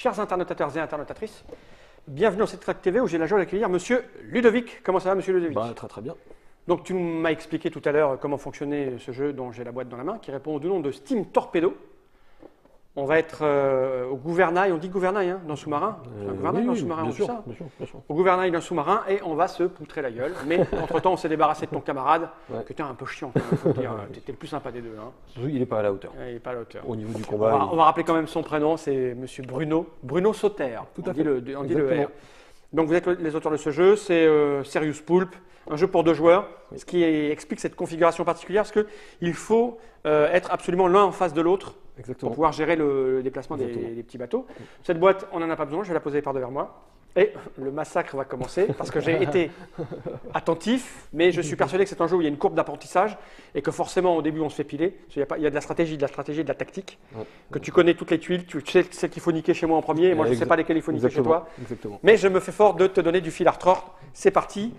Chers internautateurs et internautatrices, bienvenue dans cette Track TV où j'ai la joie d'accueillir Monsieur Ludovic. Comment ça va, Monsieur Ludovic? Très très bien. Donc tu m'as expliqué tout à l'heure comment fonctionnait ce jeu dont j'ai la boîte dans la main, qui répond au nom de Steam Torpedo. On va être au gouvernail, on dit gouvernail hein, d'un sous-marin. Un gouvernail d'un sous-marin, on dit ça. Bien sûr. Au gouvernail d'un sous-marin et on va se poutrer la gueule. Mais entre-temps, on s'est débarrassé de ton camarade, Ouais. que tu es un peu chiant, il faut dire. Tu étais le plus sympa des deux. Hein. Il n'est pas à la hauteur. Il n'est pas à la hauteur. Au niveau du On combat. va rappeler quand même son prénom, c'est Monsieur Bruno Sauter. Tout à On fait. dit le R. Donc vous êtes les auteurs de ce jeu, c'est Serious Poulp, un jeu pour 2 joueurs, Oui. ce qui explique cette configuration particulière, parce qu'il faut être absolument l'un en face de l'autre pour Exactement. pouvoir gérer le déplacement des petits bateaux. Cette boîte, on n'en a pas besoin, je vais la poser par devers moi. Et le massacre va commencer parce que j'ai été attentif, mais je suis persuadé que c'est un jeu où il y a une courbe d'apprentissage et que forcément au début on se fait piler. Parce qu'il y a de la stratégie, de la tactique, Ouais. que tu connais toutes les tuiles, tu sais celles qu'il faut niquer chez moi en premier, et moi je ne sais pas lesquelles il faut niquer chez toi. Exactement. Mais je me fais fort de te donner du fil à retordre. C'est parti.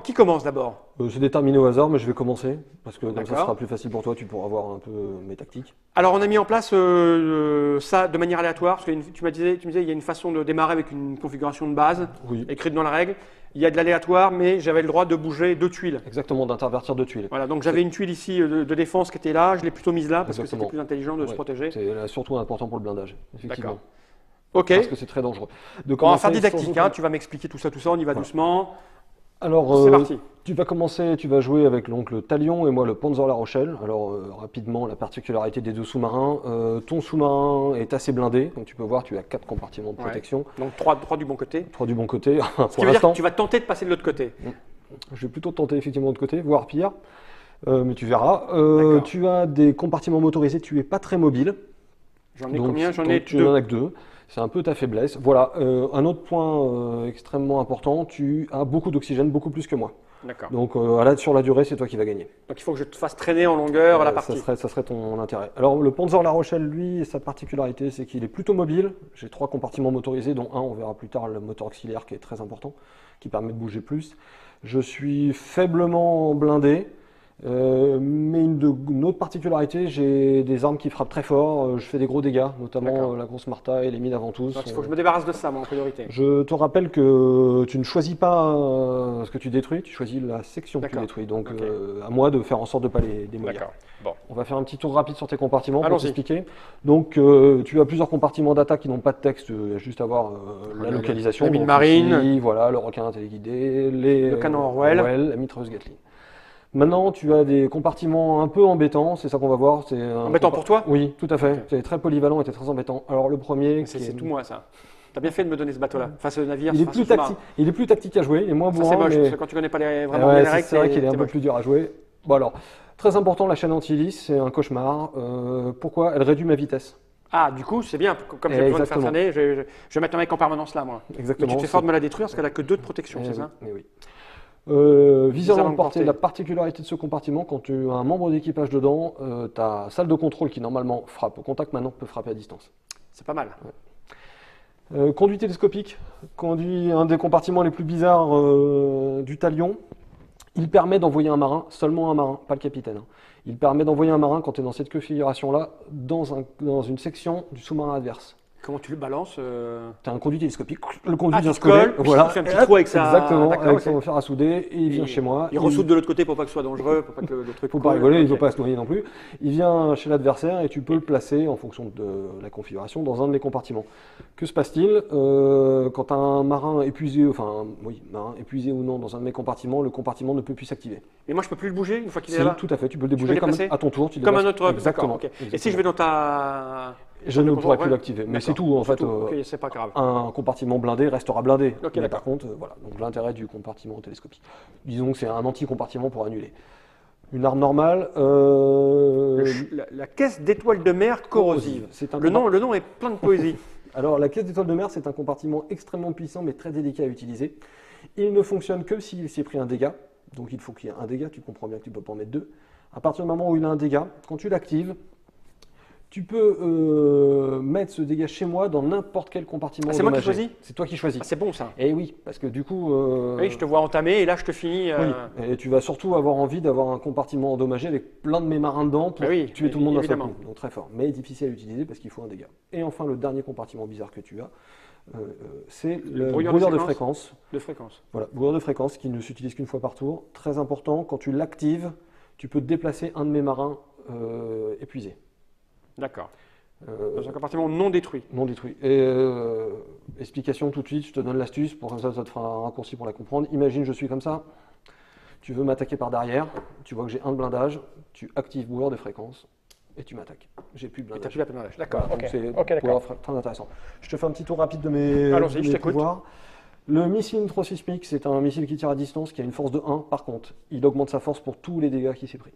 Qui commence d'abord? C'est déterminé au hasard, mais je vais commencer parce que comme ça D'accord. sera plus facile pour toi. Tu pourras voir un peu mes tactiques. Alors on a mis en place ça de manière aléatoire, parce que tu me disais il y a une façon de démarrer avec une configuration de base, Oui. écrite dans la règle. Il y a de l'aléatoire, mais j'avais le droit de bouger 2 tuiles. Exactement, d'intervertir 2 tuiles. Voilà, donc j'avais une tuile ici de défense qui était là, je l'ai plutôt mise là, parce que Exactement. c'était plus intelligent de se Ouais. protéger. C'est surtout important pour le blindage, effectivement. D'accord. Ok, Parce que c'est très dangereux. De on va commencer faire didactique, sans hein, aucun- tu vas m'expliquer tout ça, on y va Voilà. doucement. Alors, C'est parti. tu vas commencer, tu vas jouer avec donc, le Talion et moi le Panzer La Rochelle. Alors, rapidement, la particularité des 2 sous-marins. Ton sous-marin est assez blindé, comme tu peux voir, tu as 4 compartiments de Ouais. protection. Donc 3 du bon côté. 3 du bon côté. Ce qui Pour veut dire l'instant, que tu vas tenter de passer de l'autre côté. je vais plutôt tenter effectivement de l'autre côté, voire pire. Mais tu verras. D'accord. Tu as des compartiments motorisés, tu es pas très mobile. J'en ai Donc, combien? J'en donc, ai tu n'en 2. as que 2. C'est un peu ta faiblesse. Voilà. Un autre point extrêmement important, tu as beaucoup d'oxygène, beaucoup plus que moi. D'accord. Donc sur la durée, c'est toi qui vas gagner. Donc il faut que je te fasse traîner en longueur la partie. Ça serait ton intérêt. Alors le Panzer La Rochelle, lui, sa particularité, c'est qu'il est plutôt mobile. J'ai 3 compartiments motorisés, dont un, on verra plus tard, le moteur auxiliaire qui est très important, qui permet de bouger plus. Je suis faiblement blindé, mais une autre particularité, j'ai des armes qui frappent très fort. Je fais des gros dégâts, notamment D'accord. la grosse Marta et les mines avant tous. Donc il faut que je me débarrasse de ça, moi, en priorité. Je te rappelle que tu ne choisis pas ce que tu détruis, tu choisis la section que tu D'accord. détruis. Donc Ok. à moi de faire en sorte de ne pas les démolir. D'accord. Bon. On va faire un petit tour rapide sur tes compartiments pour Allons-y. t'expliquer. Donc tu as plusieurs compartiments d'attaque qui n'ont pas de texte, juste à voir la localisation. La mine Donc, marine. ici, voilà, le requin téléguidé, Le canon Orwell. la mitrailleuse Gatling. Maintenant, tu as des compartiments un peu embêtants, c'est ça qu'on va voir. C'est Embêtant pour toi? Oui, tout à fait. Ok. C'est très polyvalent et c'est très embêtant. Alors le premier, C'est tout moi, ça. T'as bien fait de me donner ce bateau-là. Enfin, ce navire. il est, enfin, plus ce sous-marin. il est plus tactique à jouer, il est moins Ça, bourrin, c'est moche, mais parce que quand tu connais pas vraiment ouais, bien les règles, c'est vrai qu'il est un t'es peu moche. plus dur à jouer. Bon alors, très important, la chaîne anti-hélice, c'est un cauchemar. Pourquoi? Elle réduit ma vitesse. Ah, du coup, c'est bien. Comme j'ai besoin de faire Exactement. traîner, je vais mettre un mec en permanence là, moi. Mais Exactement. tu te fais fort de me la détruire parce qu'elle a que 2 de protection, Eh c'est oui, ça? eh oui. Viseur Viseur longue longue portée, portée. la particularité de ce compartiment, quand tu as un membre d'équipage dedans, ta salle de contrôle qui normalement frappe au contact, maintenant peut frapper à distance. C'est pas mal. Conduit télescopique, conduit un des compartiments les plus bizarres du Talion. Il permet d'envoyer un marin, seulement un marin, pas le capitaine. Hein. Il permet d'envoyer un marin quand tu es dans cette configuration-là, dans une section du sous-marin adverse. Comment tu le balances Tu as un conduit télescopique, le conduit Ah, vient tu se coller, colles, puis voilà. il fait un petit trou avec sa- Exactement, D'accord, avec ok. son fer à souder, et il vient chez moi. Il ressoude de l'autre côté pour pas que ce soit dangereux, pour pas que le truc. Faut pas colle. rigoler, il ne Ok. veut pas se noyer non plus. Il vient chez l'adversaire et tu peux le placer en fonction de la configuration dans un de mes compartiments. Que se passe-t-il quand un marin épuisé, marin épuisé ou non dans un de mes compartiments, le compartiment ne peut plus s'activer. Et moi, je peux plus le bouger une fois qu'il est Si, là. tout à fait, tu peux le peux débouger comme déplacer à ton tour. Tu Comme un déplaces. autre. Exactement. D'accord, ok. Et si je vais dans ta. Je ne pourrai Ouais. plus l'activer. Mais c'est D'accord. tout en C'est fait. tout. Ok, c'est pas grave. Un compartiment blindé restera blindé. Ok, Mais d'accord. par contre, voilà. Donc l'intérêt du compartiment télescopique. Disons que c'est un anti-compartiment pour annuler. Une arme normale. La caisse d'étoiles de mer corrosive. C'est un Le nom est plein de poésie. Alors, la caisse d'étoiles de mer, c'est un compartiment extrêmement puissant, mais très délicat à utiliser. Il ne fonctionne que s'il s'est pris un dégât. Donc, il faut qu'il y ait un dégât. Tu comprends bien que tu ne peux pas en mettre 2. À partir du moment où il a un dégât, quand tu l'actives, Tu peux mettre ce dégât chez moi dans n'importe quel compartiment. C'est moi qui endommagé. choisis? C'est toi qui choisis. Ah, c'est bon ça. Et oui, parce que du coup. Oui, je te vois entamer et là je te finis. Oui, et tu vas surtout avoir envie d'avoir un compartiment endommagé avec plein de mes marins dedans pour tuer tout le monde d'un seul coup. Donc très fort, mais difficile à utiliser parce qu'il faut un dégât. Et enfin, le dernier compartiment bizarre que tu as, c'est le brouilleur de fréquence. Voilà, brouilleur de fréquence qui ne s'utilise qu'une fois par tour. Très important, quand tu l'actives, tu peux déplacer un de mes marins épuisés. D'accord. Dans un compartiment non détruit. Non détruit. Et explication tout de suite, je te donne l'astuce, pour comme ça te fera un raccourci pour la comprendre. Imagine, je suis comme ça, tu veux m'attaquer par derrière, tu vois que j'ai un de blindage, tu actives brouilleur de fréquence et tu m'attaques. J'ai plus de blindage. Et tu n'as plus la blindage. D'accord. Voilà, Ok, d'accord. très intéressant. Je te fais un petit tour rapide de mes pouvoirs. Le missile intrasismique, c'est un missile qui tire à distance qui a une force de 1. Par contre, il augmente sa force pour tous les dégâts qu'il s'est pris.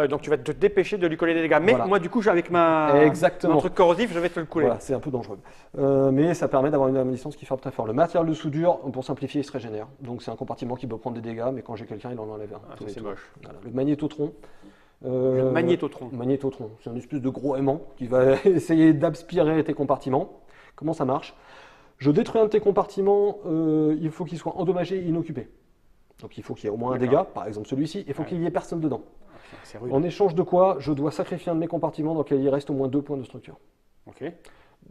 Donc tu vas te dépêcher de lui coller des dégâts. Mais voilà. moi du coup avec mon truc corrosif, je vais te le couler. Voilà, c'est un peu dangereux. Mais ça permet d'avoir une distance qui frappe très fort. Le matériel de soudure, pour simplifier, il se régénère. Donc c'est un compartiment qui peut prendre des dégâts, mais quand j'ai quelqu'un, il en enlève un. C'est moche. Voilà. Le magnétotron. Le magnétotron. Magnétotron, c'est une espèce de gros aimant qui va essayer d'aspirer tes compartiments. Comment ça marche? Je détruis un de tes compartiments, il faut qu'il soit endommagé et inoccupé. Donc il faut qu'il y ait au moins un dégât, par exemple celui-ci, il faut qu'il n'y ait personne dedans. En échange de quoi, je dois sacrifier un de mes compartiments dans lequel il reste au moins 2 points de structure. Okay.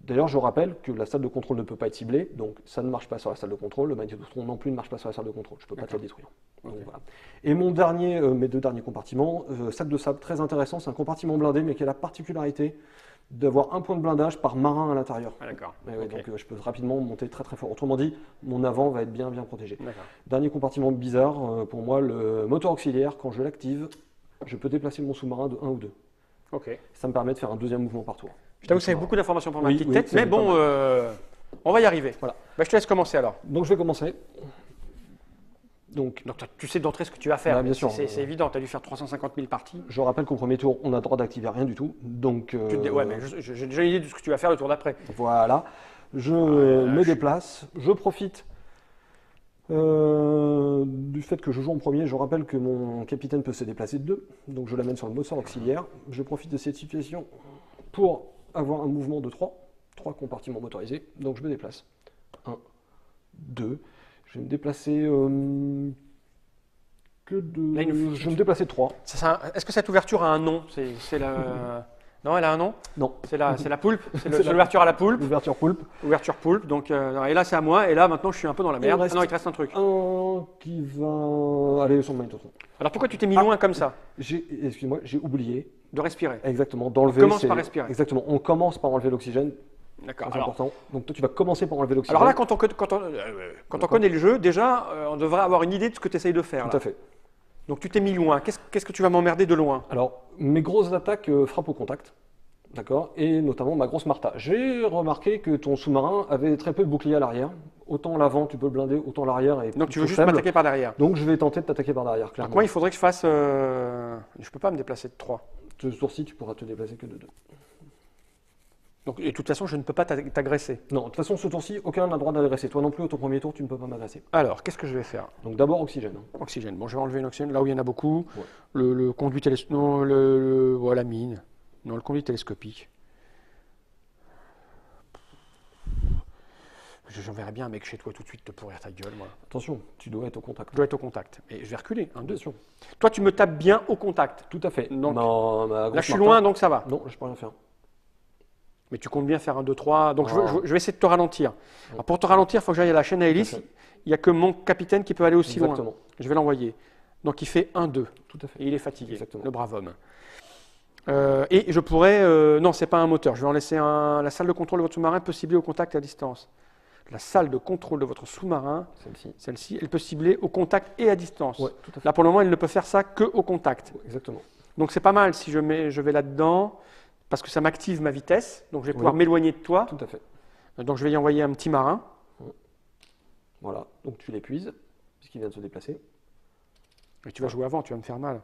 D'ailleurs, je rappelle que la salle de contrôle ne peut pas être ciblée, donc ça ne marche pas sur la salle de contrôle, le magnétotron non plus ne marche pas sur la salle de contrôle, je ne peux pas te la détruire. Donc, voilà. Et mes 2 derniers compartiments, sac de sable très intéressant, c'est un compartiment blindé, mais qui a la particularité d'avoir un point de blindage par marin à l'intérieur. Ah, d'accord. Donc je peux rapidement monter très très fort. Autrement dit, mon avant va être bien protégé. Dernier compartiment bizarre, pour moi, le moteur auxiliaire, quand je l'active, je peux déplacer mon sous-marin de 1 ou 2. Ça me permet de faire un deuxième mouvement par tour. Je t'avoue que ça fait beaucoup d'informations pour ma petite tête, mais bon, on va y arriver. Voilà. Bah, je te laisse commencer alors. Donc je vais commencer. Donc tu sais d'entrée ce que tu vas faire. Bah, bien sûr. C'est évident, tu as dû faire 350 000 parties. Je rappelle qu'au premier tour, on a le droit d'activer rien du tout. Donc, ouais, mais j'ai déjà une idée de ce que tu vas faire le tour d'après. Voilà. Je me déplace, je profite du fait que je joue en premier. Je rappelle que mon capitaine peut se déplacer de 2. Donc je l'amène sur le moteur auxiliaire. Je profite de cette situation pour avoir un mouvement de 3 compartiments motorisés. Donc je me déplace. 1, 2. Je vais me déplacer je vais me déplacer de 3. Est-ce que cette ouverture a un nom? Non, elle a un nom? Non. C'est la poulpe? C'est l'ouverture à la poulpe? Ouverture poulpe. Ouverture poulpe. Donc, et là, c'est à moi. Et là, maintenant, je suis un peu dans la merde. Non, il te reste un truc. Un qui va aller sur le magnétotron. Alors, pourquoi tu t'es mis loin comme ça? Excuse-moi, j'ai oublié. De respirer. Exactement, d'enlever. On commence par respirer. Exactement, on commence par enlever l'oxygène. D'accord. C'est important. Donc toi, tu vas commencer par enlever l'oxygène. Alors là, quand on connaît le jeu, déjà, on devrait avoir une idée de ce que tu essayes de faire. Tout à fait. Donc tu t'es mis loin. Qu'est-ce que tu vas m'emmerder de loin? Alors, mes grosses attaques frappent au contact. D'accord. Et notamment ma grosse Martha. J'ai remarqué que ton sous-marin avait très peu de boucliers à l'arrière. Autant l'avant, tu peux le blinder, autant l'arrière est Donc tu veux juste m'attaquer par derrière. Donc je vais tenter de t'attaquer par derrière, clairement. Moi, il faudrait que je fasse... Je peux pas me déplacer de 3. Ce tour-ci, tu pourras te déplacer que de 2. Donc, et de toute façon, je ne peux pas t'agresser. Non, de toute façon, ce tour-ci, aucun n'a le droit d'agresser. Toi non plus, au ton premier tour, tu ne peux pas m'agresser. Alors, qu'est-ce que je vais faire? Donc d'abord, oxygène. Oxygène. Bon, je vais enlever une oxygène là où il y en a beaucoup. Ouais. Le conduit télescopique. Non, la mine. Non, le conduit télescopique. J'enverrai bien un mec chez toi tout de suite te pourrir ta gueule, moi. Attention, tu dois être au contact. Je dois être au contact. Et je vais reculer, 1, 2. Bien sûr. Toi, tu me tapes bien au contact. Tout à fait. Donc, non, là, je suis loin, donc ça va. Non, je peux rien faire. Mais tu comptes bien faire 1, 2, 3. Donc, je vais essayer de te ralentir. Alors, pour te ralentir, il faut que j'aille à la chaîne à hélice. Il n'y a que mon capitaine qui peut aller aussi loin. Je vais l'envoyer. Donc, il fait 1, 2. Tout à fait. Et il est fatigué, exactement. le brave homme. Et je pourrais... non, ce n'est pas un moteur. Je vais en laisser un. La salle de contrôle de votre sous-marin peut cibler au contact et à distance. La salle de contrôle de votre sous-marin, celle-ci, elle peut cibler au contact et à distance. Ouais, tout à fait. Là, pour le moment, elle ne peut faire ça qu'au contact. Ouais, exactement. Donc, c'est pas mal si je vais là-dedans, parce que ça m'active ma vitesse. Donc, je vais pouvoir m'éloigner de toi. Tout à fait. Donc, je vais y envoyer un petit marin. Voilà. Donc, tu l'épuises, puisqu'il vient de se déplacer. Et tu vas jouer avant, tu vas me faire mal.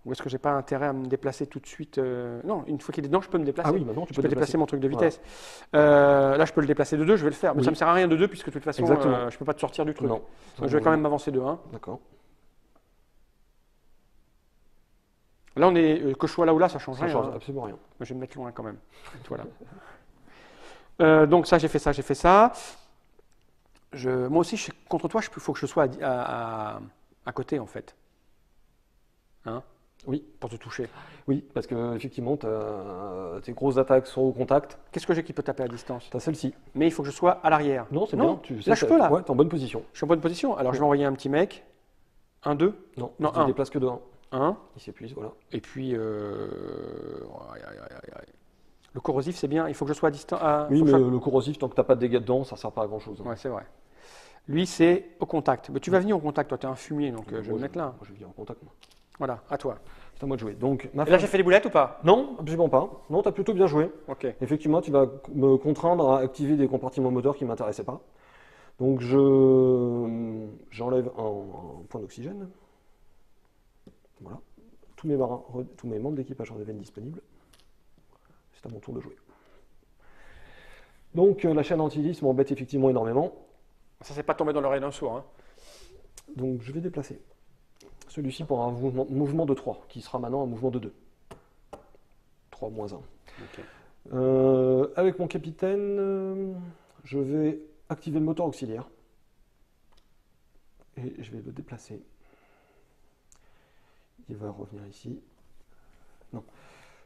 Ou est-ce que j'ai pas intérêt à me déplacer tout de suite Non, une fois qu'il est dedans, je peux me déplacer. Ah oui, maintenant tu peux déplacer mon truc de vitesse. Voilà. Là, je peux le déplacer de 2, je vais le faire. Mais ça ne me sert à rien de 2, puisque de toute façon, je ne peux pas te sortir du truc. Non. Donc, je vais quand même m'avancer de 1. D'accord. Là, on est, que je sois là ou là, ça change Ça rien. change Hein. absolument rien. Je vais me mettre loin quand même. Voilà. Donc ça, j'ai fait ça, j'ai fait ça. Moi aussi, contre toi, il faut que je sois à côté, en fait. Hein? Oui. Pour te toucher. Oui, parce que effectivement, tes grosses attaques sont au contact. Qu'est-ce que j'ai qui peut taper à distance? Tu as celle-ci. Mais il faut que je sois à l'arrière. Non, c'est bien. Là, je peux, là. Ouais, tu es en bonne position. Je suis en bonne position. Alors, je vais envoyer un petit mec. 1, 2. Non, Non, tu ne déplaces que de 1. 1. Il s'épuise, voilà. Et puis, le corrosif, c'est bien. Il faut que je sois à distance. Oui, mais le corrosif, tant que tu n'as pas de dégâts dedans, ça ne sert pas à grand-chose. Ouais, c'est vrai. Lui, c'est au contact. Mais tu vas venir au contact, toi, tu es un fumier, donc je vais me mettre là. Moi, je vais venir au contact. Moi. Voilà, à toi. C'est à moi de jouer. Donc, Et là, j'ai fait les boulettes ou pas? Non, absolument pas. Non, tu as plutôt bien joué. Ok. Effectivement, tu vas me contraindre à activer des compartiments moteurs qui ne m'intéressaient pas. Donc, j'enlève un point d'oxygène. Voilà. Tous mes membres d'équipage redeviennent disponibles. C'est à mon tour de jouer. Donc, la chaîne anti-hélice m'embête effectivement énormément. Ça, c'est pas tombé dans l'oreille d'un sourd. Hein. Donc, je vais déplacer celui-ci pour un mouvement de 3, qui sera maintenant un mouvement de 2. 3 moins 1. Okay. Avec mon capitaine, je vais activer le moteur auxiliaire. Et je vais le déplacer. Il va revenir ici. Non,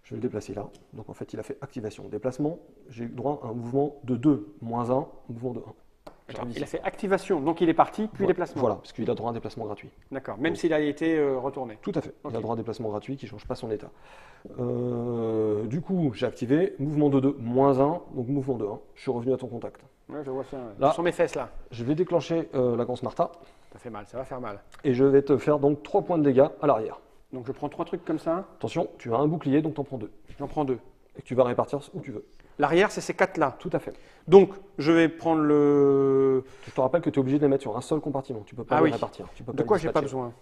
je vais le déplacer là. Donc en fait, il a fait activation. Déplacement, j'ai droit à un mouvement de 2, moins 1, mouvement de 1. Alors, il a fait activation, donc il est parti, puis déplacement. Voilà, parce qu'il a droit à un déplacement gratuit. D'accord, même s'il a été retourné. Tout à fait, okay. Il a droit à un déplacement gratuit qui ne change pas son état. Du coup, j'ai activé mouvement de 2, moins 1, donc mouvement de 1. Je suis revenu à ton contact. Ouais, je vois ça. Là, ce sont mes fesses là. Je vais déclencher la ganse Martha. Ça fait mal, ça va faire mal. Et je vais te faire donc 3 points de dégâts à l'arrière. Donc je prends 3 trucs comme ça. Attention, tu as un bouclier, donc tu en prends 2. J'en prends 2. Et que tu vas répartir où tu veux. L'arrière, c'est ces 4 là. Tout à fait. Donc, je vais prendre le... Je te rappelle que tu es obligé de les mettre sur un seul compartiment. Tu ne peux pas les répartir. Tu peux de quoi j'ai pas besoin?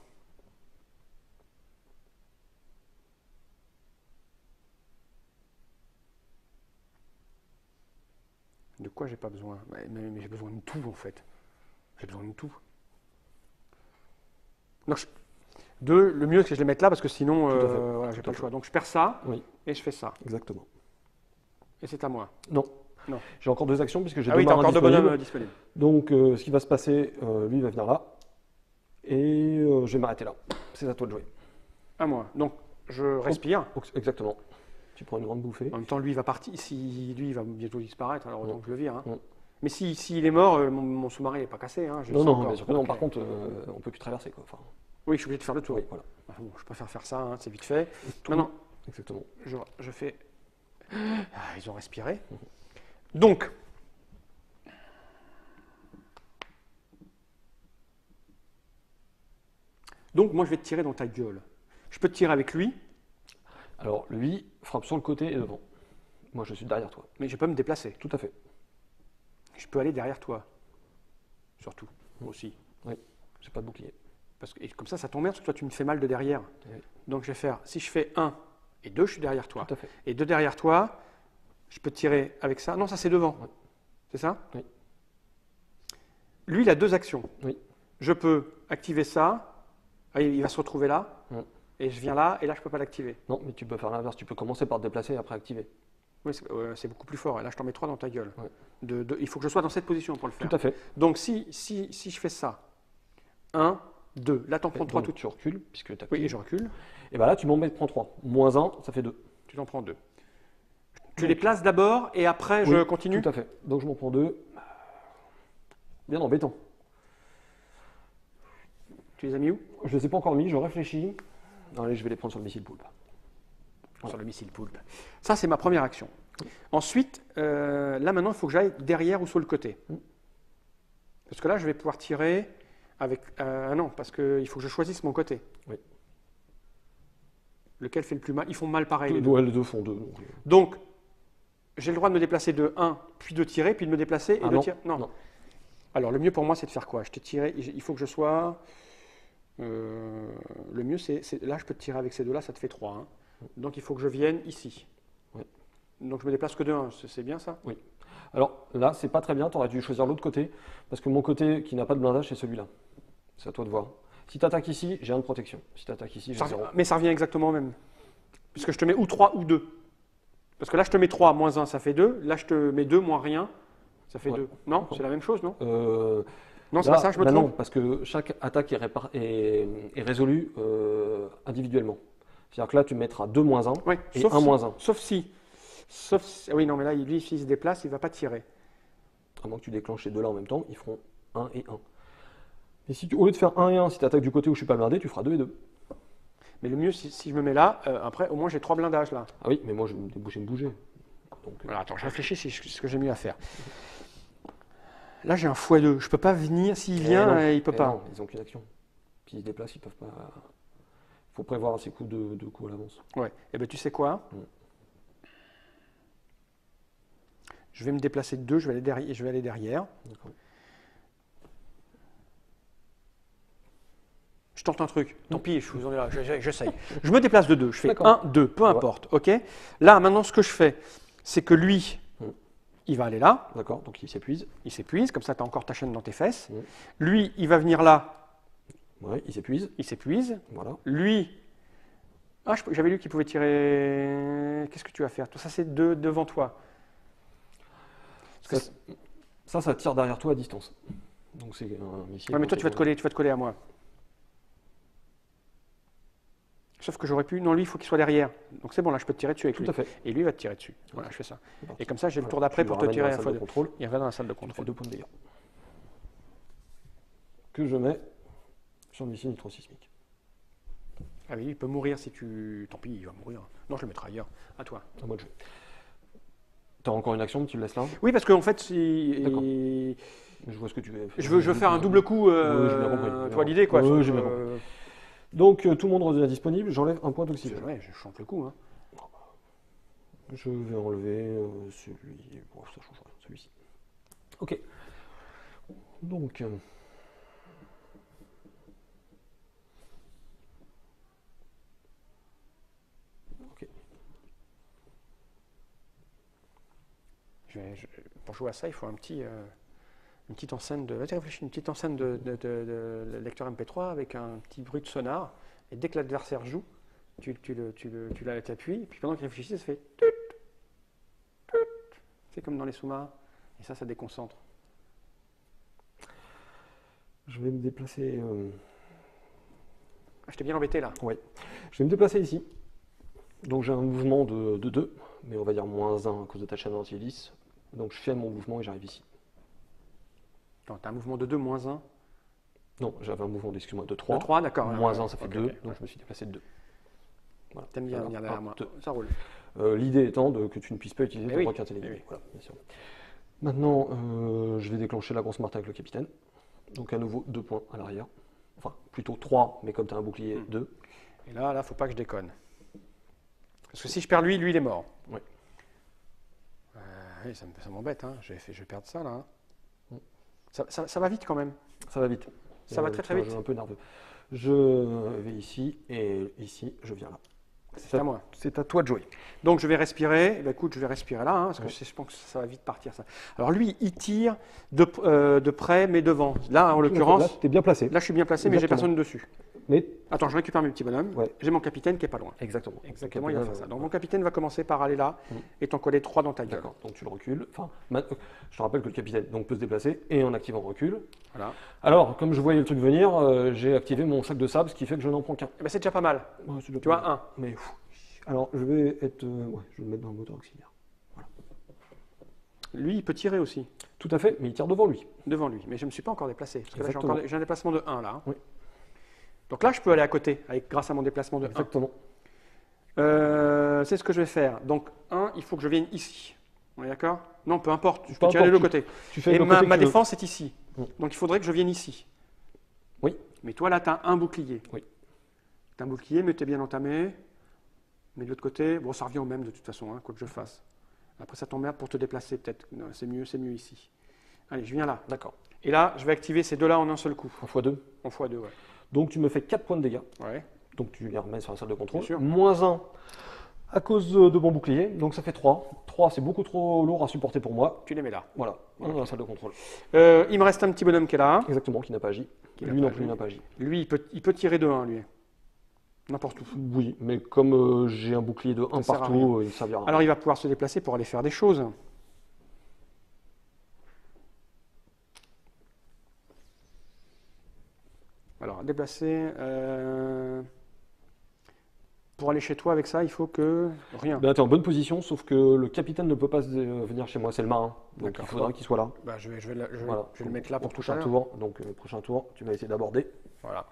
De quoi j'ai pas besoin? Mais j'ai besoin de tout en fait. J'ai besoin de tout. Donc, le mieux c'est que je les mette là parce que sinon, voilà, j'ai pas le choix. Donc je perds ça et je fais ça. Exactement. Et c'est à moi. Non. J'ai encore 2 actions puisque j'ai 2 marins disponibles. encore 2 bonhommes disponibles. Donc ce qui va se passer, lui il va venir là. Et je vais m'arrêter là. C'est à toi de jouer. À moi. Donc je respire. Exactement. Tu prends une grande bouffée. En même temps, lui il va partir. Lui il va bientôt disparaître, alors autant que je le vire. Hein. Mais s'il est mort, mon sous-marin n'est pas cassé. Hein, non, bien sûr que non. Par contre, on ne peut plus traverser. Quoi. Enfin, oui, je suis obligé de faire le tour. Oui, voilà. Bon, je préfère faire ça, hein, c'est vite fait. Non. Exactement. Je fais... ils ont respiré. Donc, moi, je vais te tirer dans ta gueule. Je peux te tirer avec lui. Alors, lui frappe sur le côté et devant. Moi, je suis derrière toi. Mais je peux me déplacer. Tout à fait. Je peux aller derrière toi. Surtout, aussi. Oui, j'ai pas de bouclier. Et comme ça tombe bien, parce que toi, tu me fais mal de derrière. Oui. Donc, je vais faire, si je fais 1 et 2, je suis derrière toi. Tout à fait. Et 2 derrière toi, je peux tirer avec ça. Non, ça, c'est devant. Oui. C'est ça? Oui. Lui, il a 2 actions. Oui. Je peux activer ça. Il va se retrouver là. Oui. Et je viens là, et là, je ne peux pas l'activer. Non, mais tu peux faire l'inverse. Tu peux commencer par te déplacer et après activer. Oui, c'est beaucoup plus fort. Et là, je t'en mets 3 dans ta gueule. Oui. Il faut que je sois dans cette position pour le faire. Tout à fait. Donc, si je fais ça, 1, 2, là, tu en prends 3 tout. Tu recules, puisque tu as... Oui, et je recule. Et bien là, tu m'en prends 3. Moins 1, ça fait 2. Tu t'en prends 2. Tu les places d'abord, et après, je continue? Tout à fait. Donc, je m'en prends 2. Bien embêtant. Tu les as mis où? Je ne les ai pas encore mis, je réfléchis. Allez, je vais les prendre sur le missile poulpe. Sur le missile poulpe. Ça, c'est ma première action. Ensuite, là maintenant, il faut que j'aille derrière ou sur le côté. Parce que là, je vais pouvoir tirer avec... non, parce qu'il faut que je choisisse mon côté. Oui. Lequel fait le plus mal? Ils font mal pareil. Les deux font 2. Donc, j'ai le droit de me déplacer de 1, puis de tirer, puis de me déplacer et de tirer. Non. Alors, le mieux pour moi, c'est de faire quoi? Je t'ai tiré, il faut que je sois... le mieux, c'est... Là, je peux te tirer avec ces 2-là, ça te fait 3. Hein. Donc, il faut que je vienne ici. Oui. Donc, je me déplace que de 1. C'est bien ça? Oui. Alors, là, c'est pas très bien. Tu aurais dû choisir l'autre côté. Parce que mon côté qui n'a pas de blindage, c'est celui-là. C'est à toi de voir. Si tu attaques ici, j'ai 1 de protection. Si tu attaques ici, j'ai 0. Mais ça revient exactement au même. Puisque je te mets ou 3 ou 2. Parce que là, je te mets 3 moins 1, ça fait 2. Là, je te mets 2 moins rien, ça fait 2. Non, c'est la même chose, non? Non, c'est pas ça, je me trompe. Non, parce que chaque attaque est résolue individuellement. C'est-à-dire que là, tu mettras 2 moins 1 et 1 moins 1. Sauf si. Oui, non, mais là, lui, s'il se déplace, il ne va pas tirer. À moins que tu déclenches ces deux-là en même temps, ils feront 1 et 1. Et si au lieu de faire 1 et 1, si tu attaques du côté où je suis pas blindé, tu feras 2 et 2. Mais le mieux, si je me mets là, après, au moins, j'ai 3 blindages là. Ah oui, mais moi, je vais me bouger. Donc, voilà, attends, je réfléchis ce que j'ai mieux à faire. Là, j'ai un x2. Je peux pas venir. S'il vient, il peut pas. Non, ils n'ont qu'une action. Puis ils se déplacent, ils peuvent pas. Il faut prévoir ces coups de coups à l'avance. Ouais. Et ben tu sais quoi? Je vais me déplacer de 2, je vais aller derrière. Je tente un truc. Tant pis, je vous en ai là, j'essaye. Je me déplace de 2, je fais 1, 2, peu importe. Ok. Là, maintenant, ce que je fais, c'est que lui, il va aller là. D'accord, donc il s'épuise. Il s'épuise, comme ça, tu as encore ta chaîne dans tes fesses. Lui, il va venir là. Ouais, il s'épuise. Il s'épuise. Voilà. Lui, j'avais lu qu'il pouvait tirer. Qu'est-ce que tu vas faire? Tout ça, c'est devant toi. Ça tire derrière toi à distance. Donc c'est un missile. Ouais, mais toi, tu vas te coller à moi. Sauf que j'aurais pu. Non, lui, il faut qu'il soit derrière. Donc c'est bon, là, je peux te tirer dessus avec lui. Tout à fait. Et lui, il va te tirer dessus. Voilà, je fais ça. Et comme ça, j'ai le tour d'après pour te tirer à la fois. Il revient dans la salle de contrôle. 2 points de dégâts. Que je mets sur le missile nitrosismique. Ah oui, il peut mourir si tu. Tant pis, il va mourir. Non, je le mettrai ailleurs. À toi. À moi de jouer. Tu as encore une action, tu le laisses là? Oui, parce qu'en fait, je vois ce que tu veux. Je veux faire un double coup. Tu vois l'idée, quoi. Oui, j'ai bien compris. Donc, tout le monde redevient disponible. J'enlève un point d'oxygène. Ouais, je chante le coup. Hein. Je vais enlever celui. Bon, ça change rien, celui-ci. Ok. Donc. Ok. Pour jouer à ça, il faut une petite enceinte de. Vas-y, réfléchis, une petite enceinte de lecteur MP3 avec un petit bruit de sonar. Et dès que l'adversaire joue, tu l'appuies. Et puis pendant qu'il réfléchit, ça fait. C'est comme dans les sous-marins. Et ça déconcentre. Je vais me déplacer. Je t'ai bien embêté là. Oui. Je vais me déplacer ici. Donc j'ai un mouvement de 2, mais on va dire moins 1 à cause de ta chaîne anti-hélice. Donc je fais mon mouvement et j'arrive ici. Non, tu as un mouvement de 2 moins 1. Non, j'avais un mouvement, excuse-moi, de 3. De 3, d'accord. Moins 1, ça fait 2, donc je me suis déplacé de 2. Voilà. T'aimes bien venir derrière moi. Ça roule. L'idée étant que tu ne puisses pas utiliser ton rock intelligent. Oui. Voilà, bien sûr. Maintenant, je vais déclencher la grosse marque avec le capitaine. Donc à nouveau 2 points à l'arrière. Enfin, plutôt 3, mais comme tu as un bouclier, 2. Et là, faut pas que je déconne. Parce que si je perds lui, il est mort. Oui. Oui, ça m'embête. Hein. Je vais perdre ça là. Ça va vite quand même. Ça va vite. Ça va très très vite. Je suis un peu nerveux. Je vais ici et ici, je viens là. C'est à moi. C'est à toi de jouer. Donc je vais respirer. Ben, écoute, je vais respirer là, parce que je pense que ça va vite partir. Ça. Alors lui, il tire de près, mais devant. Là, en l'occurrence. Là, tu es bien placé. Là, je suis bien placé, mais j'ai personne dessus. Mais... Attends, je récupère mes petits bonhommes. Ouais. J'ai mon capitaine qui est pas loin. Exactement. Exactement, il va faire ça. Donc mon capitaine va commencer par aller là et t'en coller 3 dans ta gueule. D'accord, donc tu le recules. Enfin, je te rappelle que le capitaine peut se déplacer et en activant recul. Voilà. Alors, comme je voyais le truc venir, j'ai activé mon sac de sable, ce qui fait que je n'en prends qu'un. Ben, c'est déjà pas mal. Ouais, tu vois, 1. Mais alors, je vais je vais le mettre dans le moteur auxiliaire. Voilà. Lui, il peut tirer aussi. Tout à fait, mais il tire devant lui. Devant lui, mais je ne me suis pas encore déplacé. Parce que Exactement. là, j'ai un déplacement de 1 là. Oui. Donc là, je peux aller à côté grâce à mon déplacement de 1. Exactement. C'est ce que je vais faire. Donc 1, il faut que je vienne ici. On est d'accord? Non, peu importe, je peux tirer de l'autre côté. Et ma défense est ici. Donc il faudrait que je vienne ici. Oui. Mais toi là, tu as un bouclier. Oui. Tu as un bouclier, mais tu es bien entamé. Mais de l'autre côté, bon, ça revient au même de toute façon, quoi que je fasse. Après, ça t'emmerde pour te déplacer peut-être. C'est mieux ici. Allez, je viens là. D'accord. Et là, je vais activer ces deux-là en un seul coup. En x2. En x2, ouais. Donc tu me fais 4 points de dégâts. Ouais. Donc tu les remets sur la salle de contrôle. Bien sûr. Moins 1 à cause de mon bouclier. Donc ça fait 3. 3, c'est beaucoup trop lourd à supporter pour moi. Tu les mets là. Voilà, dans la salle de contrôle. Il me reste un petit bonhomme qui est là. Exactement, qui n'a pas agi. Lui non plus n'a pas agi. Lui, il peut tirer de 1, lui. N'importe où. Oui, mais comme j'ai un bouclier de 1 sert à partout, il ne servira à rien. Alors il va pouvoir se déplacer pour aller faire des choses. Alors, déplacer. Pour aller chez toi avec ça, il faut que. Rien. Ben, tu es en bonne position, sauf que le capitaine ne peut pas venir chez moi, c'est le marin. Donc D'accord. il faudra qu'il soit là. Bah, je vais Voilà. le mettre là Au pour tout à prochain l'heure. tour. Donc prochain tour, tu vas essayer d'aborder. Voilà.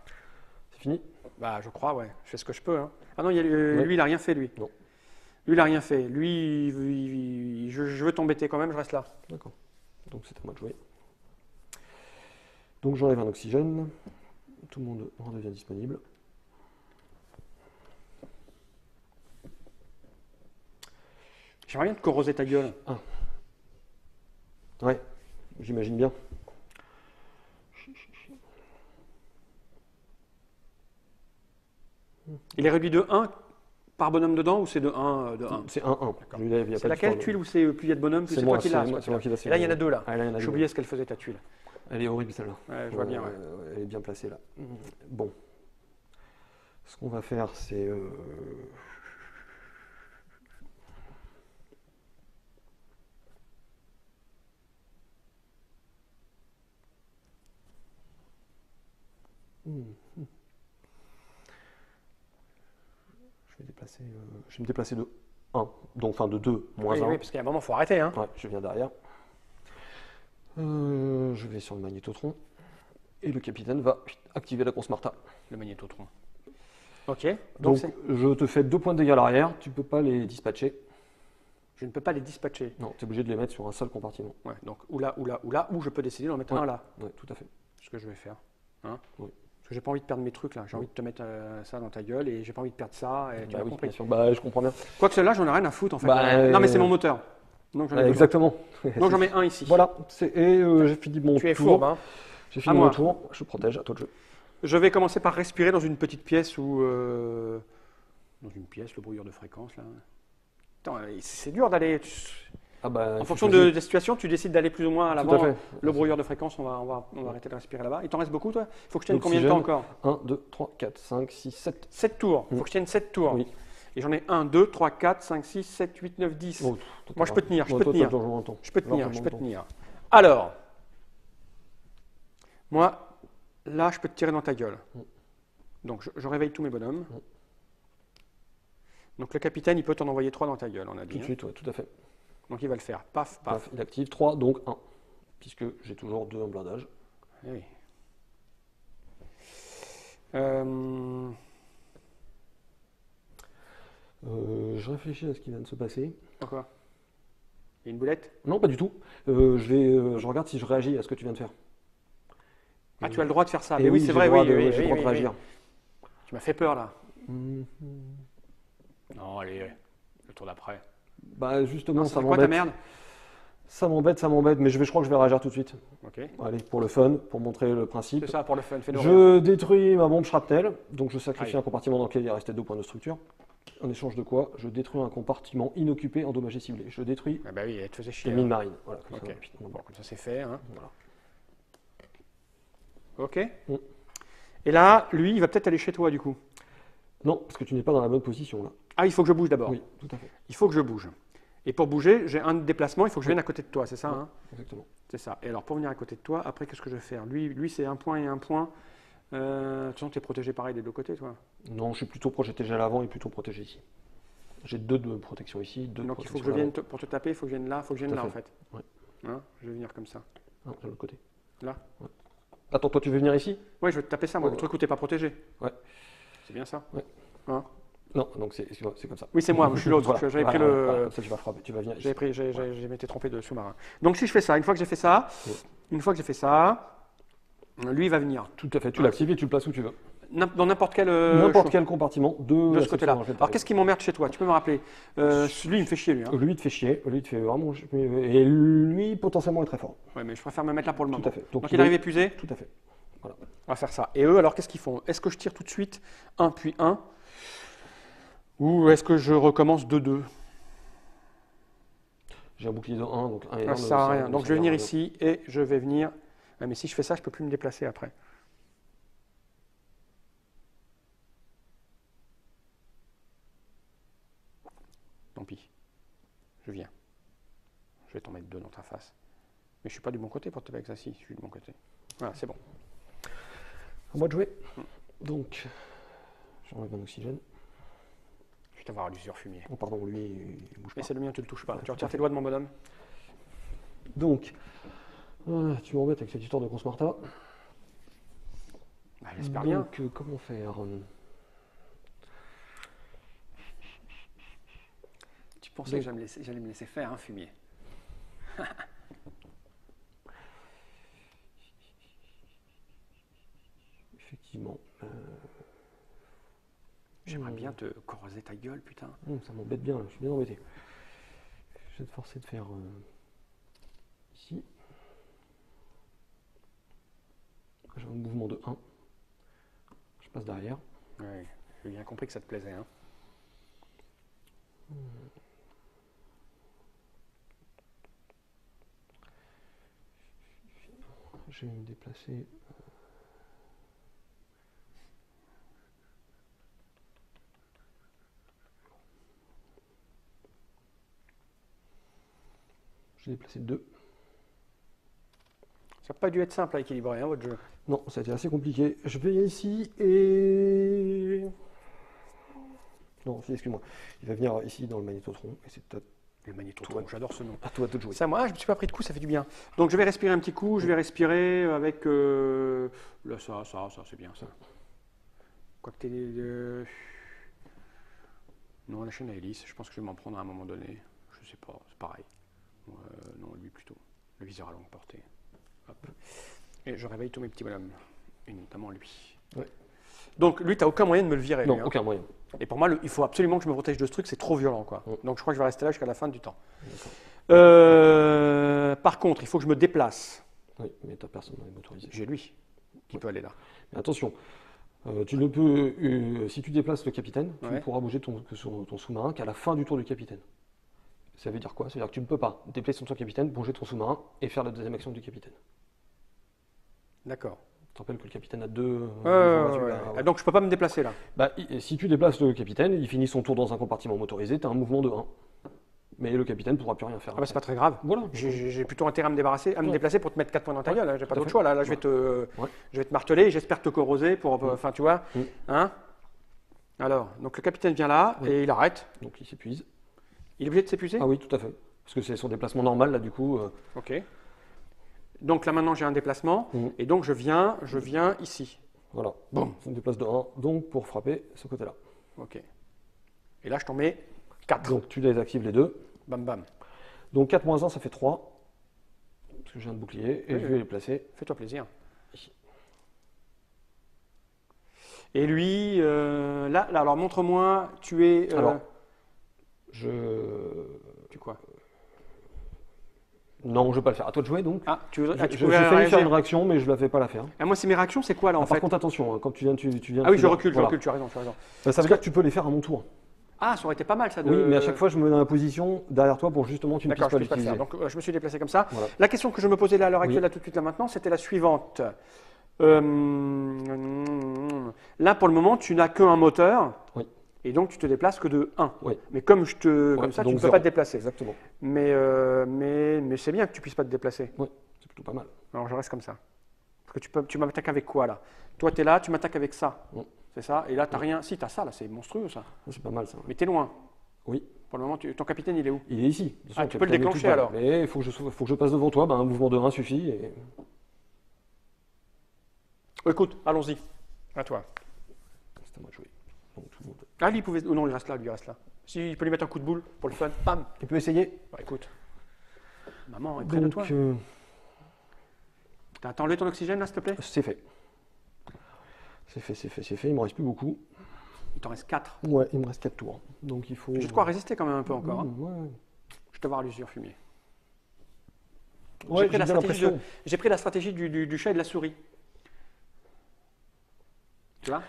C'est fini? Bah, je crois, ouais. Je fais ce que je peux. Hein. Ah non, lui, Ouais. il a rien fait, lui. Non. Lui, il a rien fait. Lui, je veux t'embêter quand même, je reste là. D'accord. Donc c'est à moi de jouer. Donc j'enlève un oxygène. Tout le monde redevient disponible. J'aimerais bien te corroser ta gueule. Ouais, j'imagine bien. Il est réduit de 1 par bonhomme dedans ou c'est de 1 de 1? C'est 1-1. Je lui lève, il y a C'est pas laquelle d'histoire tuile où c'est plus il y a de bonhomme, plus C'est c'est moi, toi qui c'est l'as? moi, ce c'est moi qui l'ai. Et là, il y en a deux là. Ah, là, il y en a J'ai deux. oublié ce qu'elle faisait ta tuile. Elle est horrible celle-là. Ouais, je vois bien, ouais. Elle est bien placée là. Bon. Ce qu'on va faire, c'est. Je vais me déplacer de 1, donc enfin de 2, moins Oui, 1. oui, parce qu'il y a un moment, il faut arrêter. Hein. Ouais, je viens derrière. Je vais sur le magnétotron. Et le capitaine va activer la Consmarta. Le magnétotron. Ok. Donc c'est- je te fais 2 points de dégâts à l'arrière, tu peux pas les dispatcher. je ne peux pas les dispatcher. Non, tu es obligé de les mettre sur un seul compartiment. Ouais, donc ou là, ou je peux décider d'en mettre Ouais. un là. Ouais, tout à fait. C'est ce que je vais faire. Hein. Oui. Parce que j'ai pas envie de perdre mes trucs là. J'ai envie de te mettre ça dans ta gueule et j'ai pas envie de perdre ça. Et tu Bah m'as oui, compris. bien sûr. Bah, je comprends bien. Quoique celle-là, j'en ai rien à foutre en fait. Bah, Non, mais c'est mon moteur. Donc j'en ai besoin. Exactement. Donc j'en mets un ici. Voilà, j'ai fini mon Tu es tour. fourbe. Hein. J'ai À fini mon moi. tour, je protège, à toi de jouer. Je vais commencer par respirer dans une petite pièce où. Dans une pièce, le brouilleur de fréquence là. Attends, c'est dur d'aller. Ah bah, En fonction de la situation, tu décides d'aller plus ou moins à Tout à l'avant. fait. Le brouilleur de fréquence, on va arrêter de respirer là-bas. Il t'en reste beaucoup, toi? Il faut que je tienne combien de L'oxygène. temps encore? 1, 2, 3, 4, 5, 6, 7. 7 tours. Il faut que je tienne 7 tours. Oui. Et j'en ai 1, 2, 3, 4, 5, 6, 7, 8, 9, 10. Oh, Moi, je peux tenir, je peux toi, tenir. t'as largement le temps. Je peux tenir, je Largement peux le temps. tenir. Alors, moi, là, je peux te tirer dans ta gueule. Donc, je réveille tous mes bonhommes. Donc, le capitaine, il peut t'en envoyer 3 dans ta gueule, on a dit. Tout de hein. suite, ouais, tout à fait. Donc, il va le faire. Paf, paf. Paf, il active 3, donc 1. Puisque j'ai toujours 2 en blindage. Eh oui. Je réfléchis à ce qui vient de se passer. Quoi? Il y a une boulette? Non, pas du tout. Je regarde si je réagis à ce que tu viens de faire. Ah, tu as le droit de faire ça. Et Mais oui, oui, c'est j'ai vrai, le droit oui, de- oui, j'ai le oui, droit de oui, réagir. oui. Tu m'as fait peur, là. Mhm. Non, allez, le tour d'après. Bah justement, Non, ça c'est quoi ta m'embête. merde? Ça m'embête, mais je crois que je vais réagir tout de suite. Ok. Allez, pour le fun, pour montrer le principe. C'est ça, pour le fun. Fais-le rire. Je détruis ma bombe shrapnel, donc je sacrifie Aïe. un compartiment dans lequel il restait 2 points de structure. En échange de quoi, je détruis un compartiment inoccupé, endommagé, ciblé. Je détruis Ah bah oui, elle te faisait chier. les mines marines. Voilà, comme Ok. ça, rapidement. Bon, comme ça c'est fait. Hein. Voilà. Ok. Mm. Et là, lui, il va peut-être aller chez toi du coup. Non, parce que tu n'es pas dans la bonne position là. Ah, il faut que je bouge d'abord. Oui, tout à fait. Il faut que je bouge. Et pour bouger, j'ai un déplacement, il faut que je vienne à côté de toi, c'est ça hein? Exactement. C'est ça. Et alors, pour venir à côté de toi, après, qu'est-ce que je vais faire? Lui c'est un point et un point. De toute façon, tu es protégé pareil des deux côtés, toi. Non, je suis plutôt protégé à l'avant et plutôt protégé ici. J'ai 2 de protection ici, 2 de Donc, il faut protection que je à vienne l'avant. pour te taper, il faut que je vienne là, il faut que je vienne Tout à là, en fait. fait. Ouais. Hein, je vais venir comme ça. Non, de l'autre côté. Là? Ouais. Attends, toi tu veux venir ici? Ouais, je vais te taper ça, moi, Ouais. le truc où t'es pas protégé. Ouais. C'est bien ça? Ouais. Hein? Non, donc c'est comme ça. Oui, c'est moi, je suis l'autre. Voilà, J'avais pris voilà, le. voilà, comme ça tu vas frapper, tu vas venir ici. J'ai m'étais trompé de sous-marin. Donc si je fais ça, une fois que j'ai fait ça, Oui. lui il va venir. Tout à fait, tu l'actives et tu le places où tu veux. Dans n'importe quel. N'importe chose. quel compartiment de De la ce côté-là. section Alors qu'est-ce qui m'emmerde chez toi? Tu peux me rappeler? Lui il me fait chier lui. Hein. Lui, il te fait chier, lui, il te fait vraiment. Et lui, potentiellement, est très fort. Ouais, mais je préfère me mettre là pour le moment. Tout à fait. Donc il arrive épuisé. Tout à fait. Voilà. On va faire ça. Et eux alors qu'est-ce qu'ils font? Est-ce que je tire tout de suite 1 puis 1 ou est-ce que je recommence 2-2? J'ai un bouclier de 1, donc 1 et 1. Ça sert à rien. Donc je vais venir ici et je vais venir. Ah, mais si je fais ça, je peux plus me déplacer après. Tant pis. Je viens. Je vais t'en mettre 2 dans ta face. Mais je suis pas du bon côté pour te taper avec ça, si, je suis du bon côté. Voilà, c'est bon. À moi de jouer. Donc, j'enlève un oxygène. Je vais t'avoir à l'usure fumier. Oh, pardon, lui, il bouge pas. Mais c'est le mien, tu le touches pas. Tu retires tes doigts de mon bonhomme. Donc, tu m'embêtes avec cette histoire de grosse Martha. Bah, j'espère bien. Donc, comment faire? Tu pensais que j'allais me laisser faire, hein, fumier. Effectivement. J'aimerais bien te corroser ta gueule, putain. Ça m'embête bien, je suis bien embêté. Je vais te forcer de faire ici. J'ai un mouvement de 1. Je passe derrière. Ouais, j'ai bien compris que ça te plaisait. Hein. Je vais me déplacer. Je vais déplacer 2. Ça n'a pas dû être simple à équilibrer, hein, votre jeu. Non, ça a été assez compliqué. Je vais ici et... Non, excuse-moi. Il va venir ici dans le magnétotron. Et c'est le magnétotron, j'adore ce nom. À toi de jouer. Ça, moi, je ne me suis pas pris de coup, ça fait du bien. Donc je vais respirer un petit coup, je vais respirer avec... Là, ça, c'est bien ça. Quoique t'es... Non, la chaîne à hélice, je pense que je vais m'en prendre à un moment donné. Je sais pas, c'est pareil. Non, lui plutôt. Le viseur à longue portée. Hop. Et je réveille tous mes petits bonhommes. Et notamment lui. Ouais. Donc lui, tu n'as aucun moyen de me le virer. Non, lui, hein. aucun moyen. Et pour moi, il faut absolument que je me protège de ce truc, c'est trop violent, quoi. Donc je crois que je vais rester là jusqu'à la fin du temps. Par contre, il faut que je me déplace. Oui, mais tu n'as personne dans les motorisés. J'ai lui qui peut aller là. Mais attention, tu ne peux, si tu déplaces le capitaine, tu ne Ouais. pourras bouger ton sous-marin qu'à la fin du tour du capitaine. Ça veut dire quoi? Ça veut dire que tu ne peux pas déplacer ton capitaine, bouger ton sous-marin et faire la deuxième action du capitaine. D'accord. Tu te rappelles que le capitaine a 2... Ah, donc je peux pas me déplacer là. Bah, si tu déplaces le capitaine, il finit son tour dans un compartiment motorisé, tu as un mouvement de 1. Mais le capitaine ne pourra plus rien faire. Ah bah c'est pas très grave. Voilà. J'ai plutôt intérêt à me débarrasser, à me déplacer pour te mettre 4 points dans ta gueule. Hein. J'ai pas tout à d'autre fait. choix là. Là je vais te marteler. J'espère te corroser pour. Enfin tu vois. Hein. Alors donc le capitaine vient là et il arrête. Donc il s'épuise. Il est obligé de s'épuiser. Ah oui, tout à fait. Parce que c'est son déplacement normal là du coup. Ok. Donc là maintenant j'ai un déplacement et donc je viens ici. Voilà. Bon. On déplace de 1, donc pour frapper ce côté-là. Ok. Et là je t'en mets 4. Donc tu désactives les deux. Bam bam. Donc 4 moins 1, ça fait 3. Parce que j'ai un bouclier et je vais les placer. Fais-toi plaisir. Ici. Et lui, là, alors montre-moi, tu es... Alors, Tu quoi? Non, je ne vais pas le faire. À toi de jouer donc. Ah, tu veux... J'ai failli faire une réaction, mais je ne la fais pas la faire. Ah, moi, c'est mes réactions, c'est quoi là en Par fait? contre, attention, quand tu viens. Ah oui, je viens- recule, voilà. tu as raison, tu as raison. Ça veut dire que tu peux les faire à mon tour. Ah, ça aurait été pas mal ça de... Oui, mais à chaque fois, je me mets dans la position derrière toi pour justement tu ne puisses D'accord, pas je ne puisse pas le l'utiliser. faire. Donc je me suis déplacé comme ça. Voilà. La question que je me posais là à l'heure actuelle, Oui. là tout de suite là maintenant, c'était la suivante. Là pour le moment, tu n'as qu'un moteur. Oui. Et donc tu te déplaces que de 1. Oui. Mais comme ça, Ouais, tu ne donc peux zéro. pas te déplacer. Exactement. Mais c'est bien que tu puisses pas te déplacer. Oui, c'est plutôt pas mal. Alors je reste comme ça. Parce que tu m'attaques avec quoi là? Toi tu es là, tu m'attaques avec ça. C'est ça? Et là tu n'as rien. Si tu as ça là, c'est monstrueux ça. C'est pas mal ça. Mais tu es loin. Oui. Pour le moment, ton capitaine il est où? Il est ici. De toute façon, Ah, tu peux le capitaine est déclencher, tout bas. alors. Mais il faut que je passe devant toi. Ben, un mouvement de 1 suffit. Et... Écoute, allons-y. À toi. C'est à moi de jouer. Donc, tout le monde... Ah lui il pouvait... non, il reste là, lui il reste là. Si, il peut lui mettre un coup de boule pour le fun. Bam. Tu peux essayer. Bah écoute. Maman est près de toi. Donc, T'as enlevé ton oxygène là s'il te plaît? c'est fait. C'est fait. Il me reste plus beaucoup. Il t'en reste 4. Ouais, il me reste 4 tours. Donc il faut. J'ai de quoi résister quand même un peu encore. Hein. Ouais. Je te vois à l'usure fumier. Ouais, j'ai bien l'impression. J'ai pris la stratégie du chat et de la souris. Tu vois?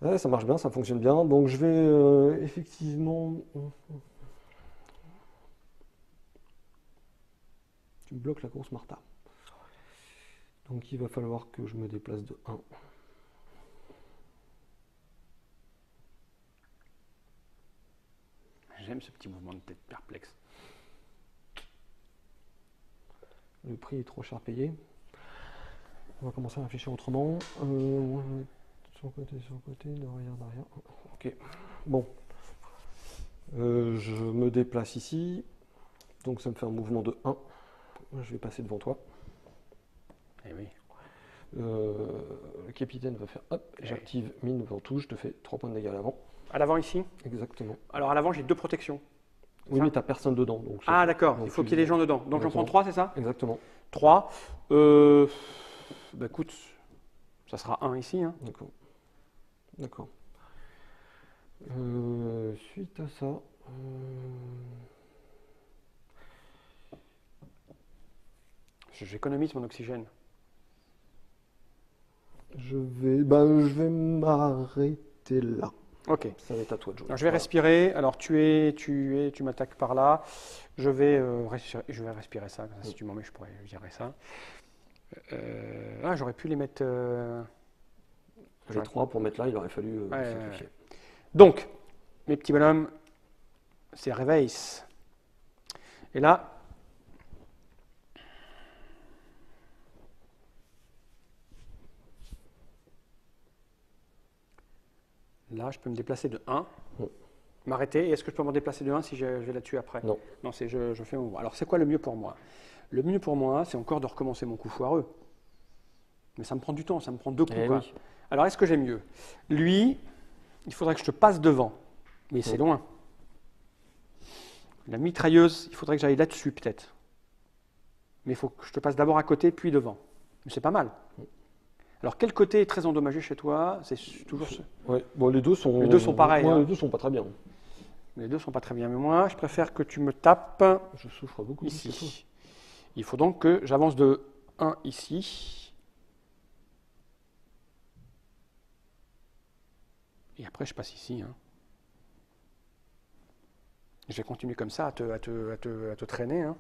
Ouais, ça marche bien, ça fonctionne bien. Donc je vais effectivement. Tu me bloques la grosse Martha. Donc il va falloir que je me déplace de 1. J'aime ce petit mouvement de tête perplexe. Le prix est trop cher payé. On va commencer à réfléchir autrement. Sur le côté, derrière. Ok. Bon. Je me déplace ici. Donc ça me fait un mouvement de 1. Je vais passer devant toi. Eh oui. Le capitaine va faire hop, j'active mine ventouse, je te fais 3 points de dégâts à l'avant. À l'avant ici? Exactement. Alors à l'avant, j'ai 2 protections. Oui, mais tu n'as personne dedans. Donc ah d'accord, il faut qu'il y ait des gens dedans. Donc j'en prends 3, c'est ça? Exactement. 3. Bah écoute, ça sera 1 ici. Hein. D'accord. D'accord. Suite à ça, j'économise mon oxygène. Je vais m'arrêter là. Ok. Ça va être à toi, Joe. Alors, je vais respirer. Alors tu m'attaques par là. Je vais respirer ça. Si tu m'en mets, je pourrais virer ça. J'aurais pu les mettre. J'ai 3 pour mettre là, il aurait fallu sacrifier. Donc, mes petits bonhommes, c'est réveil. Et là, je peux me déplacer de 1, m'arrêter. Et est-ce que je peux me déplacer de 1 si je vais là-dessus après? Non. Non, je fais mon mouvement. Alors, c'est quoi le mieux pour moi? Le mieux pour moi, c'est encore de recommencer mon coup foireux. Mais ça me prend du temps, ça me prend 2 coups. Oui. Alors, est-ce que j'ai mieux? Lui, il faudrait que je te passe devant, mais c'est loin. La mitrailleuse, il faudrait que j'aille là-dessus peut-être. Mais il faut que je te passe d'abord à côté, puis devant. Mais c'est pas mal. Alors, quel côté est très endommagé chez toi? C'est toujours ce. Ouais. Bon, les deux sont pareils. Hein. Les deux sont pas très bien. Les deux sont pas très bien. Mais moi, je préfère que tu me tapes. Je souffre beaucoup ici. Il faut donc que j'avance de 1 ici. Et après, je passe ici. Hein. Je vais continuer comme ça à te traîner. Hein.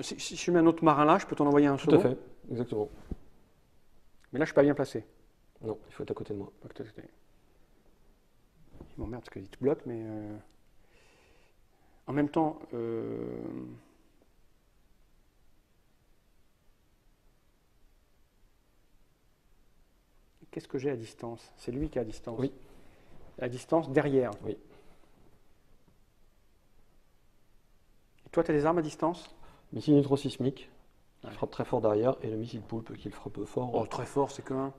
Si je mets un autre marin là, je peux t'en envoyer un second. Tout à fait, exactement. Mais là, je ne suis pas bien placé. Non, il faut être à côté de moi. Il m'emmerde parce qu'il te bloque, mais en même temps, qu'est-ce que j'ai à distance? C'est lui qui est à distance. Oui. À distance, derrière. Oui. Et toi, tu as des armes à distance? Missile nitro-sismique, qui frappe très fort derrière, et le missile poulpe qui le frappe fort. Oh, très fort, c'est que 1.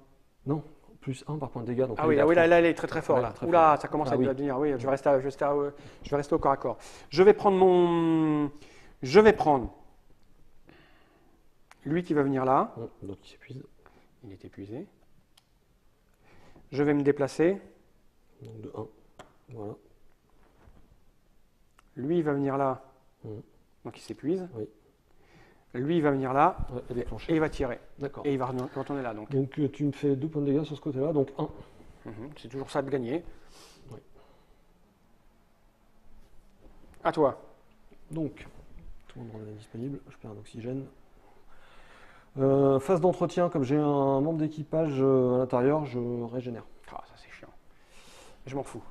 Non, plus 1 par point de dégâts. Donc là, il est très très fort. Là. Oula, ça commence à devenir. Oui, je vais rester au corps à corps. Je vais prendre lui qui va venir là. Donc il s'épuise. Il est épuisé. Je vais me déplacer. Donc de 1. Voilà. Lui, il va venir là. Donc il s'épuise. Oui. Lui, il va venir là. Et il va tirer. D'accord. Et il va retourner là. Donc tu me fais 2 points de dégâts sur ce côté-là, donc 1. C'est toujours ça de gagner. Oui. À toi. Donc, tout le monde est disponible. Je perds un oxygène. Phase d'entretien, comme j'ai un membre d'équipage à l'intérieur, je régénère. Ah, ça c'est chiant. Je m'en fous.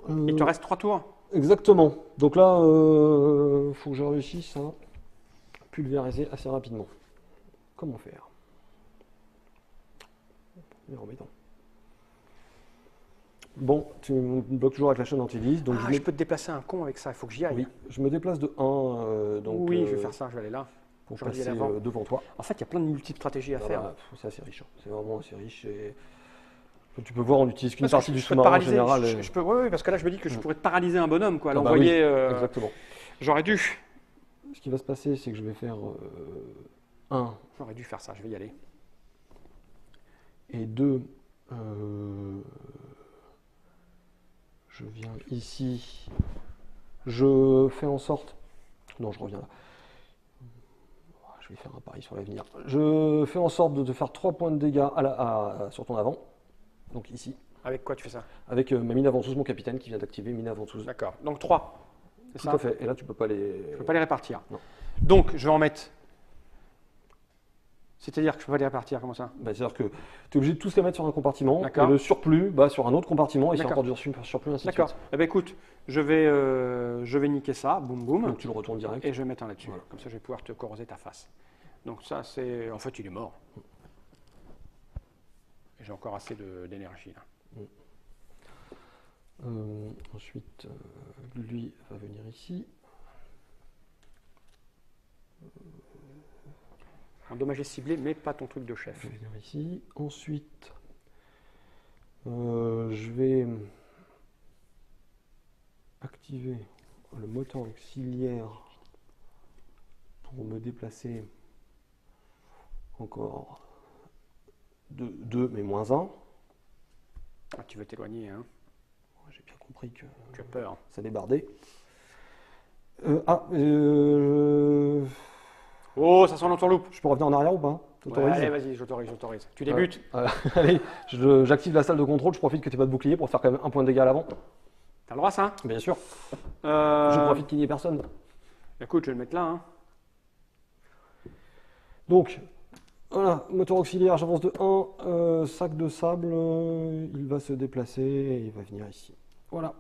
Il te reste 3 tours? Exactement. Donc là, il faut que je réussisse à pulvériser assez rapidement. Comment faire? Embêtant. Bon, tu me bloques toujours avec la chaîne anti-vis. Donc je peux te déplacer un con avec ça, il faut que j'y aille. Oui, je me déplace de 1. Oui, je vais faire ça, je vais aller là. Pour passer devant toi. En fait, il y a plein de multi-stratégies à faire. C'est assez riche. C'est vraiment assez riche. Et tu peux voir, on n'utilise qu'une partie du sous-marin en général. Oui, parce que là, je me dis que je pourrais te paralyser un bonhomme, quoi. L'envoyer. Exactement. J'aurais dû. Ce qui va se passer, c'est que je vais faire 1. J'aurais dû faire ça, je vais y aller. Et 2. Je viens ici. Je fais en sorte. Non, je reviens là. Je vais faire un pari sur l'avenir. Je fais en sorte de te faire 3 points de dégâts sur ton avant. Donc ici. Avec quoi tu fais ça? Avec ma mine aventouse, mon capitaine qui vient d'activer mine aventouse. D'accord. Donc 3. c'est Tout ça? à fait. Et là, tu peux pas les. Je ne peux pas les répartir. Non. Donc, je vais en mettre. C'est-à-dire que je ne peux pas les répartir, comment ça? Bah, c'est-à-dire que tu es obligé de tous les mettre sur un compartiment, et D'accord. le surplus, sur un autre compartiment, et c'est D'accord. encore du surplus, ainsi de D'accord. suite. Eh ben, écoute, je vais niquer ça, boum boum, Donc tu le retournes direct. et je vais mettre un là-dessus. Voilà. Comme ça, je vais pouvoir te corroser ta face. Donc ça, c'est... En fait, il est mort. Et j'ai encore assez d'énergie, là. Ensuite, lui va venir ici. Endommagé, ciblé, mais pas ton truc de chef. Je vais venir ici. Ensuite, je vais activer le moteur auxiliaire pour me déplacer encore de 2, mais moins 1. Ah, tu veux t'éloigner, hein? J'ai bien compris que Tu as peur. ça débardait. Oh, ça sent l'entourloupe. Je peux revenir en arrière ou pas? Ouais, allez, vas-y, j'autorise. Tu débutes? Allez, j'active la salle de contrôle, je profite que tu n'aies pas de bouclier pour faire quand même un point de dégâts à l'avant. T'as le droit, ça? Bien sûr. Je profite qu'il n'y ait personne. Écoute, je vais le mettre là, hein. Donc, voilà, moteur auxiliaire, j'avance de 1, sac de sable, il va se déplacer et il va venir ici. Voilà.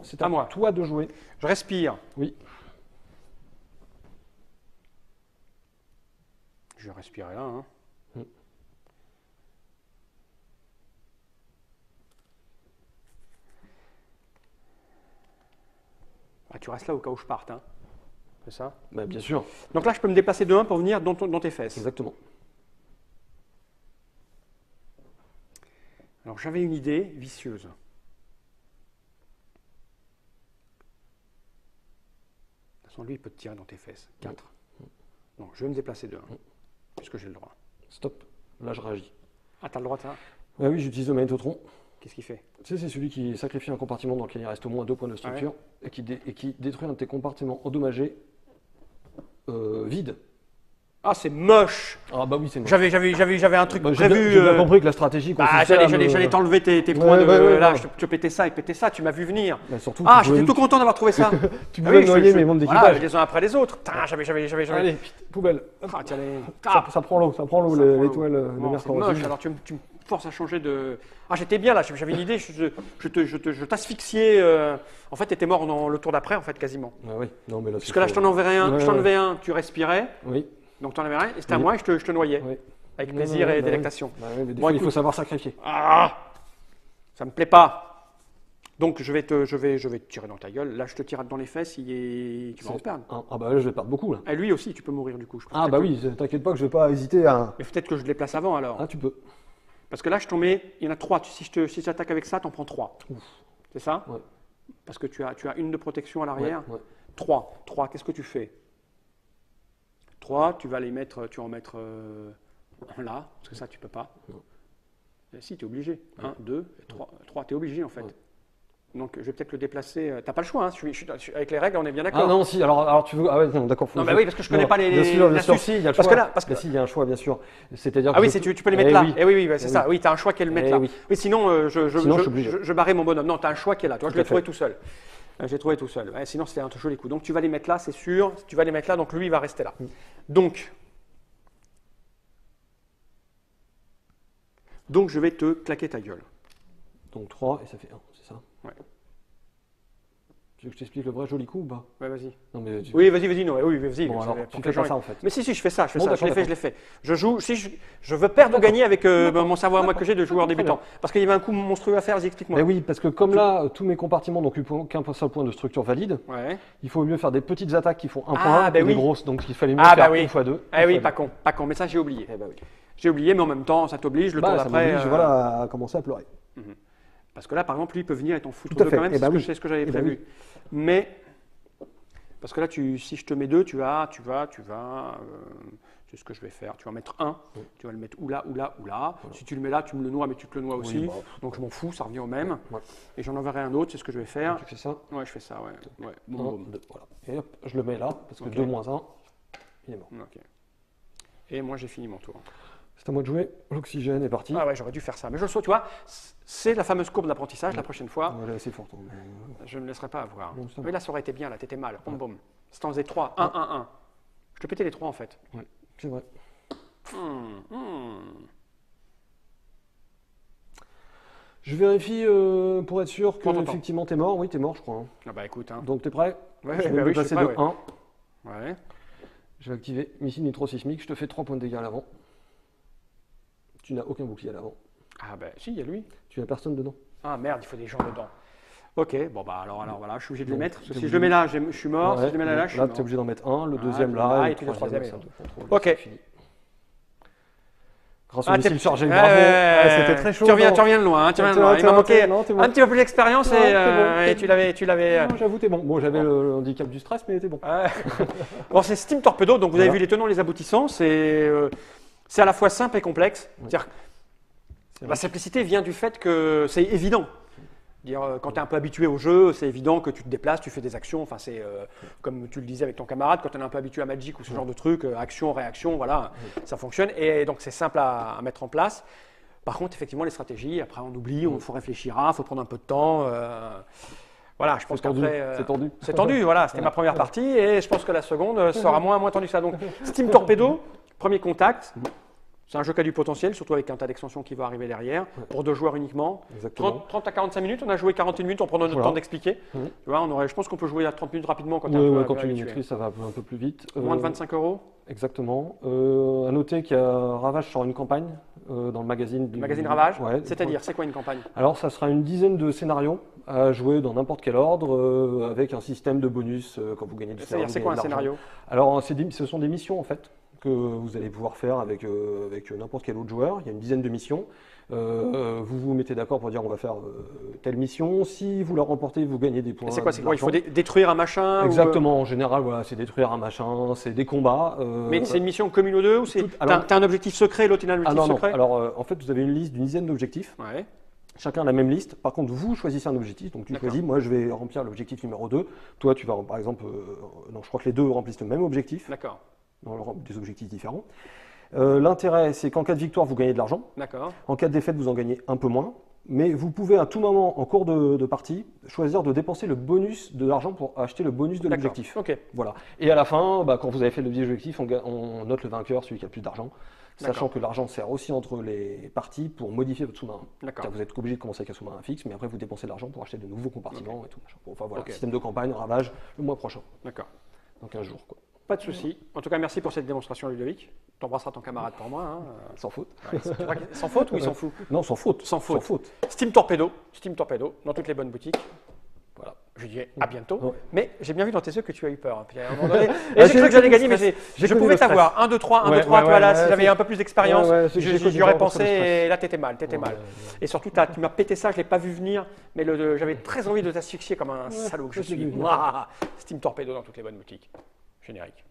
C'est À moi. toi de jouer. Je respire. Oui. Je vais respirer là, hein. Ah, tu restes là au cas où je parte, hein. C'est ça? Bah, bien sûr. Donc là, je peux me déplacer de 1 pour venir dans tes fesses. Exactement. Alors j'avais une idée vicieuse. De toute façon, lui, il peut te tirer dans tes fesses. 4. Donc je vais me déplacer de 1, puisque j'ai le droit. Stop. Là, je réagis. Ah, t'as le droit de ça? Ah oui, j'utilise le magnétotron. Qu'est-ce qu'il fait? Tu sais, c'est celui qui sacrifie un compartiment dans lequel il reste au moins 2 points de structure et qui détruit un de tes compartiments endommagés vide. Ah, c'est moche! Ah bah oui, c'est moche. J'avais un truc J'ai prévu. bien compris que la stratégie consistait à J'allais t'enlever tes points de. Là, je pétais ça et pétais ça, tu m'as vu venir. Bah, surtout, Ah, j'étais tout content d'avoir trouvé ça. tu pouvais oui, noyer mes membres d'équipage. Voilà, les uns après les autres. Putain, j'avais. Allez, poubelle. Ah, tiens, Ça prend l'eau, l'étoile de Bon, mer c'est moche, alors tu me forces à changer de. Ah, j'étais bien là, j'avais une idée, je t'asphyxiais. En fait, t'étais mort dans le tour d'après, en fait, quasiment. Ah oui, non, mais là, Parce que là, je t'en enverrais un, tu respirais, Oui. donc t'en avais un, et c'était à moi, et je te noyais. Oui. Avec plaisir et délectation. Bah oui, mais des Bon, fois, il faut écoute. savoir sacrifier. Ah, ça me plaît pas. Donc je vais te tirer dans ta gueule. Là, je te tire dans les fesses, tu vas en perdre. Ah bah là, je vais perdre beaucoup là. Et lui aussi, tu peux mourir du coup. Ah bah oui, t'inquiète pas que je vais pas hésiter à. Mais peut-être que je le déplace avant alors. Ah, tu peux. Parce que là, je t'en mets, il y en a 3. Si j'attaque avec ça, t'en prends 3. C'est ça? Ouais. Parce que tu as une de protection à l'arrière. Ouais. 3. Qu'est-ce que tu fais? 3, tu vas en mettre un là, parce que ça, tu peux pas. Non. Si, tu es obligé. 1, 2, 3, tu es obligé en fait. Ouais. Donc, je vais peut-être le déplacer. T'as pas le choix, hein. Avec les règles, on est bien d'accord. Ah non, si, alors tu veux. Ah ouais, non, d'accord. Non, bah oui, parce que je connais pas les. Bien sûr, l'astuce. si, il y a le Parce choix. que là, Bah si, il y a un choix, bien sûr. C'est-à-dire Ah que oui, tu peux les mettre là. Eh oui, c'est ça. Oui, tu as un choix qui est le mettre là. oui. Oui, sinon, Sinon, je suis obligé. je barrais mon bonhomme. Non, tu as un choix qui est là. Toi, je Tout l'ai à fait. trouvé tout seul. J'ai trouvé tout seul. Ouais, sinon, c'était un joli coup. Donc, tu vas les mettre là, c'est sûr. Tu vas les mettre là, donc lui, il va rester là. Donc, je vais te claquer ta gueule. Donc 3 et ça fait 1, c'est ça? Ouais. Tu veux que je t'explique le vrai joli coup ou pas? Ouais, vas-y. Non, mais Oui, vas-y, non, oui, vas-y. Bon, alors, pour tu que fais les gens pas ça aient- en fait. Mais si, je fais ça, Bon, d'accord, je l'ai fait. Je joue, si je veux perdre ou gagner avec mon savoir à moi que j'ai de joueur Très débutant. Parce qu'il y avait un coup monstrueux à faire, vas-y, explique-moi. Mais oui, parce que comme là, tous mes compartiments n'ont qu'un seul point de structure valide, Ouais. il faut mieux faire des petites attaques qui font un Ah, point bah et oui. des grosses. Donc il fallait mieux Ah, faire bah oui. une fois 2. Ah oui, pas con, mais ça j'ai oublié. Eh bah oui. J'ai oublié, mais en même temps, ça t'oblige, le tour Bah, ça d'après. m'oblige voilà, à commencer à pleurer. Parce que là, par exemple, lui, il peut venir et t'en foutre Tout à deux fait. quand même, Eh bah oui. c'est ce que j'avais Eh bah prévu. oui. Mais, parce que là, si je te mets 2, c'est ce que je vais faire. Tu vas mettre 1, tu vas le mettre ou là. Voilà. Si tu le mets là, tu me le noies, mais tu te le noies aussi. bah, Donc je m'en fous, ça revient au même. Ouais. Et j'en enverrai un autre, c'est ce que je vais faire. Tu fais ça. Ouais, je fais ça, ouais. 1, Boum. 2, voilà. Et hop, je le mets là, parce que Ok. 2 moins 1, il est mort. Ok. Et moi, j'ai fini mon tour. C'est à moi de jouer. L'oxygène est parti. Ah ouais, j'aurais dû faire ça. Mais je le saute, tu vois, c'est la fameuse courbe d'apprentissage. La prochaine fois, Elle est assez forte. je ne me laisserai pas avoir. Non, ça va. Mais là, ça aurait été bien, là, t'étais mal. Boum, boum. Si t'en faisais 3, 1, 1, 1. Je te pétais les 3 en fait. Ouais, c'est vrai. Je vérifie pour être sûr que effectivement t'es mort. Oui, t'es mort, je crois. Hein. Ah bah écoute. Hein. Donc t'es prêt? Ouais, je vais me déplacer de 1. Ouais. Je vais activer missile nitro-sismique. Je te fais 3 points de dégâts à l'avant. Tu n'as aucun bouclier à l'avant. Ah bah si, il y a lui. Tu n'as personne dedans. Ah merde, il faut des gens dedans. Ok, bon bah alors voilà, je suis obligé de les mettre. Parce que si je le mets là, je suis mort. Si je le mets là, je suis mort. Là, tu es obligé d'en mettre un, le deuxième là, et puis le troisième. Ok. Grâce au missile chargé, bravo. C'était très chaud. Tu reviens de loin. Il m'a manqué un petit peu plus d'expérience et tu l'avais. Non, j'avoue, t'es bon. Bon, j'avais le handicap du stress, mais t'es bon. Bon, c'est Steam Torpedo, donc vous avez vu les tenants et les aboutissants. C'est à la fois simple et complexe. C'est-à-dire, la simplicité vient du fait que c'est évident. Quand tu es un peu habitué au jeu, c'est évident que tu te déplaces, tu fais des actions. Enfin, c'est comme tu le disais avec ton camarade, quand on est un peu habitué à Magic ou ce genre de truc, action, réaction, voilà, ça fonctionne. Et donc, c'est simple à mettre en place. Par contre, effectivement, les stratégies, après, on oublie, il faut réfléchir, il faut prendre un peu de temps. Voilà, je pense qu'après. C'est tendu. C'est tendu, voilà. C'était ma première partie et je pense que la seconde sera moins tendue que ça. Donc, Steam Torpedo, premier contact. C'est un jeu qui a du potentiel, surtout avec un tas d'extensions qui va arriver derrière, pour 2 joueurs uniquement. 30 à 45 minutes, on a joué 41 minutes, on prend notre temps d'expliquer. Tu vois, je pense qu'on peut jouer à 30 minutes rapidement quand, quand tu maîtrises, ça va un peu plus vite. Moins de 25 €. Exactement. À noter qu'il y a Ravage sur une campagne dans le magazine. Le magazine Ravage, ouais, c'est-à-dire, c'est quoi une campagne? Alors, ça sera une dizaine de scénarios à jouer dans n'importe quel ordre, avec un système de bonus quand vous gagnez du scénario. C'est-à-dire, c'est quoi un scénario? Alors, ce sont des missions en fait, que vous allez pouvoir faire avec n'importe quel autre joueur. Il y a une dizaine de missions. Vous vous mettez d'accord pour dire on va faire telle mission. Si vous la remportez, vous gagnez des points. C'est quoi? Il faut détruire un machin? Exactement. En général, voilà, c'est détruire un machin, c'est des combats. Mais c'est une mission commune aux deux ou t'as un objectif secret, l'autre il a un objectif secret? Non. Alors en fait, vous avez une liste d'une dizaine d'objectifs. Ouais. Chacun a la même liste. Par contre, vous choisissez un objectif. Donc tu choisis, moi je vais remplir l'objectif numéro 2. Toi, tu vas par exemple. Je crois que les deux remplissent le même objectif. D'accord. Dans des objectifs différents. L'intérêt, c'est qu'en cas de victoire, vous gagnez de l'argent. D'accord. En cas de défaite, vous en gagnez un peu moins. Mais vous pouvez à tout moment, en cours de partie, choisir de dépenser le bonus de l'argent pour acheter le bonus de l'objectif. Ok. Voilà. Et à la fin, quand vous avez fait l'objectif, on note le vainqueur, celui qui a le plus d'argent. Sachant que l'argent sert aussi entre les parties pour modifier votre sous-marin. Vous êtes obligé de commencer avec un sous-marin fixe, mais après vous dépensez de l'argent pour acheter de nouveaux compartiments et tout. Enfin voilà, système de campagne, Ravage, le mois prochain. D'accord. Dans 15 jours, quoi. Pas de souci. En tout cas, merci pour cette démonstration, Ludovic. Tu embrasseras ton camarade pour moi. Hein. Sans faute. Ouais, sans faute ou il s'en fout? Non, sans faute. Sans faute. Steam Torpedo, dans toutes les bonnes boutiques. Voilà. Je dis à bientôt. Ouais. Mais j'ai bien vu dans tes yeux que tu as eu peur. Puis à un moment donné, et j'ai cru que j'allais gagner, mais je pouvais t'avoir. 1, 2, 3, 1, 2, 3. Toi, là, si j'avais un peu plus d'expérience, j'y aurais pensé. Et là, t'étais mal. Et surtout, tu m'as pété ça, je ne l'ai pas vu venir. Mais j'avais très envie de t'asphyxier comme un salaud que je suis. Steam Torpedo dans toutes les bonnes boutiques. Générique.